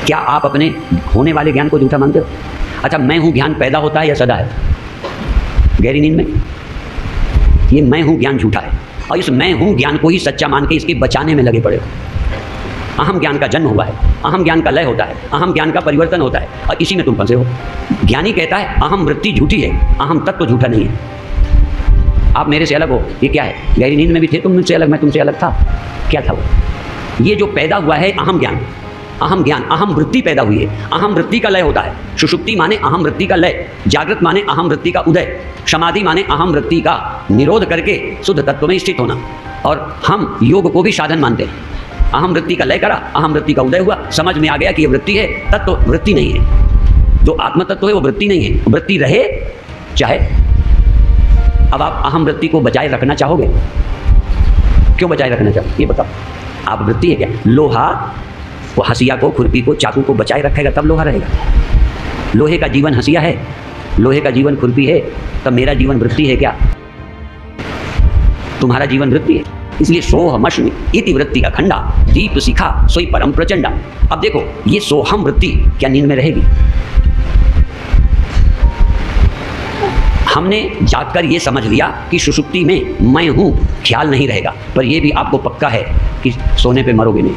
क्या आप अपने होने वाले ज्ञान को झूठा मानते हो? अच्छा, मैं हूँ ज्ञान पैदा होता है या सदा है? गहरी नींद में ये मैं हूँ ज्ञान झूठा है, और इस मैं हूँ ज्ञान को ही सच्चा मान के इसके बचाने में लगे पड़े हो। अहम ज्ञान का जन्म हुआ है, अहम ज्ञान का लय होता है, अहम ज्ञान का परिवर्तन होता है, और इसी में तुम फंसे हो। ज्ञानी कहता है अहम वृत्ति झूठी है, अहम तत्व झूठा नहीं है। आप मेरे से अलग हो, ये क्या है? गहरी नींद में भी थे तुम मुझसे अलग, मैं तुमसे अलग था। क्या था वो? ये जो पैदा हुआ है अहम ज्ञान, अहम ज्ञान, अहम वृत्ति पैदा हुई है। अहम वृत्ति का लय होता है। सुषुप्ति माने अहम वृत्ति का लय, जागृत माने अहम वृत्ति का उदय, समाधि माने अहम वृत्ति का निरोध करके शुद्ध तत्व में स्थित होना। और हम योग को भी साधन मानते हैं। अहम वृत्ति का लय करा, अहम वृत्ति का उदय हुआ, समझ में आ गया कि ये वृत्ति है, तत्व वृत्ति नहीं है। जो आत्म तत्व है वो वृत्ति नहीं है, वृत्ति रहे चाहे। अब आप अहम वृत्ति को बचाए रखना चाहोगे? क्यों बचाए रखना चाहोगे ये बताओ? आप वृत्ति है क्या? लोहा वो हसिया को, खुरपी को, चाकू को बचाए रखेगा तब लोहा रहेगा। लोहे का जीवन हसिया है, लोहे का जीवन खुरपी है, तब मेरा जीवन वृत्ति है क्या? तुम्हारा जीवन वृत्ति है। इसलिए सोहमश्मि इति वृत्ति अखंडा दीप शिखा सोई परम प्रचंडा। अब देखो ये सोहम वृत्ति क्या नींद में रहेगी? हमने जागकर ये समझ लिया कि सुषुप्ति में मैं हूँ ख्याल नहीं रहेगा, पर यह भी आपको पक्का है कि सोने पे मरोगे नहीं।